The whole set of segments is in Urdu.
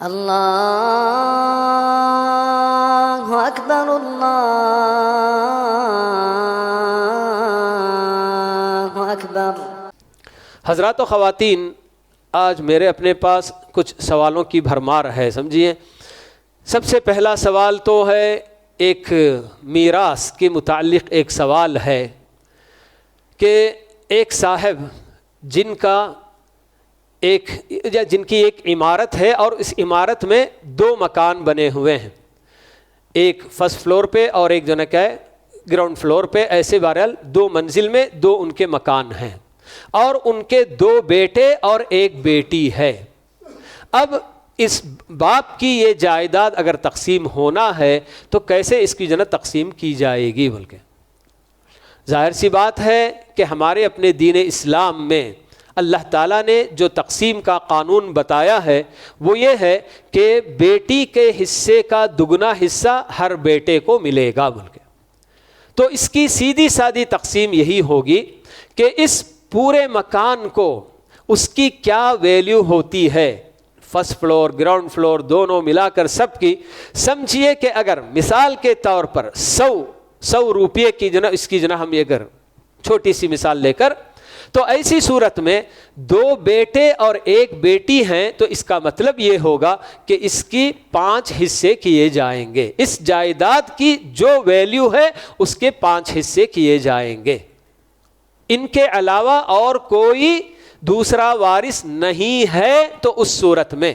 اللہ اکبر اللہ اکبر۔ حضرات و خواتین، آج میرے اپنے پاس کچھ سوالوں کی بھرمار ہے، سمجھیے۔ سب سے پہلا سوال تو ہے ایک میراث کے متعلق ایک سوال ہے کہ ایک صاحب جن کی ایک عمارت ہے اور اس عمارت میں 2 مکان بنے ہوئے ہیں، ایک فرسٹ فلور پہ اور ایک جو ہے کیا ہے گراؤنڈ فلور پہ، ایسے بہرحال 2 منزل میں 2 ان کے مکان ہیں اور ان کے 2 بیٹے اور 1 بیٹی ہے۔ اب اس باپ کی یہ جائیداد اگر تقسیم ہونا ہے تو کیسے اس کی جنت تقسیم کی جائے گی؟ بلکہ ظاہر سی بات ہے کہ ہمارے اپنے دین اسلام میں اللہ تعالیٰ نے جو تقسیم کا قانون بتایا ہے وہ یہ ہے کہ بیٹی کے حصے کا 2 حصہ ہر بیٹے کو ملے گا۔ بلکہ تو اس کی سیدھی سادی تقسیم یہی ہوگی کہ اس پورے مکان کو اس کی کیا ویلیو ہوتی ہے، فرسٹ فلور گراؤنڈ فلور دونوں ملا کر سب کی، سمجھیے کہ اگر مثال کے طور پر 100 روپے کی اس کی ہم یہ اگر چھوٹی سی مثال لے کر، تو ایسی صورت میں 2 بیٹے اور 1 بیٹی ہیں تو اس کا مطلب یہ ہوگا کہ اس کی 5 حصے کیے جائیں گے، اس جائیداد کی جو ویلیو ہے اس کے 5 حصے کیے جائیں گے۔ ان کے علاوہ اور کوئی دوسرا وارث نہیں ہے تو اس صورت میں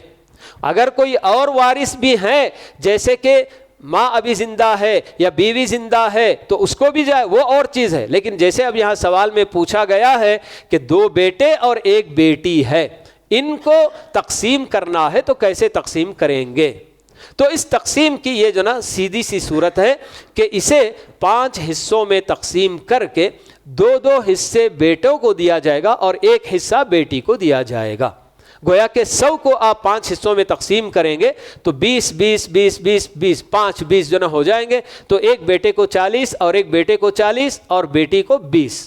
اگر کوئی اور وارث بھی ہے، جیسے کہ ماں ابھی زندہ ہے یا بیوی زندہ ہے تو اس کو بھی جائے، وہ اور چیز ہے، لیکن جیسے اب یہاں سوال میں پوچھا گیا ہے کہ 2 بیٹے اور 1 بیٹی ہے، ان کو تقسیم کرنا ہے تو کیسے تقسیم کریں گے؟ تو اس تقسیم کی یہ جو سیدھی سی صورت ہے کہ اسے 5 حصوں میں تقسیم کر کے 2 حصے بیٹوں کو دیا جائے گا اور 1 حصہ بیٹی کو دیا جائے گا۔ گویا کہ 100 کو آپ 5 حصوں میں تقسیم کریں گے تو 20 جو ہو جائیں گے، تو 1 بیٹے کو 40 اور 1 بیٹے کو 40 اور بیٹی کو 20،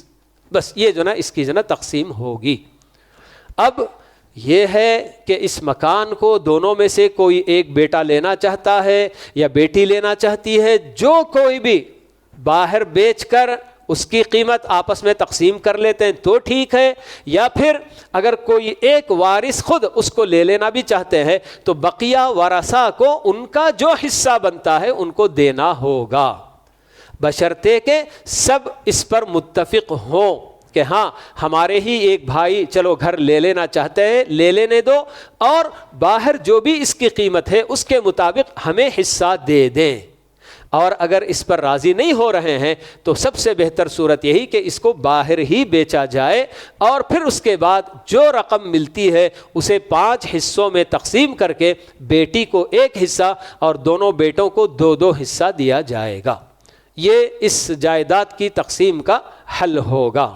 بس یہ اس کی تقسیم ہوگی۔ اب یہ ہے کہ اس مکان کو دونوں میں سے کوئی ایک بیٹا لینا چاہتا ہے یا بیٹی لینا چاہتی ہے، جو کوئی بھی باہر بیچ کر اس کی قیمت آپس میں تقسیم کر لیتے ہیں تو ٹھیک ہے، یا پھر اگر کوئی ایک وارث خود اس کو لے لینا بھی چاہتے ہیں تو بقیہ ورثہ کو ان کا جو حصہ بنتا ہے ان کو دینا ہوگا، بشرطے کہ سب اس پر متفق ہوں کہ ہاں ہمارے ہی ایک بھائی چلو گھر لے لینا چاہتے ہیں، لے لینے دو، اور باہر جو بھی اس کی قیمت ہے اس کے مطابق ہمیں حصہ دے دیں۔ اور اگر اس پر راضی نہیں ہو رہے ہیں تو سب سے بہتر صورت یہی کہ اس کو باہر ہی بیچا جائے اور پھر اس کے بعد جو رقم ملتی ہے اسے 5 حصوں میں تقسیم کر کے بیٹی کو 1 حصہ اور دونوں بیٹوں کو 2 حصہ دیا جائے گا۔ یہ اس جائیداد کی تقسیم کا حل ہوگا۔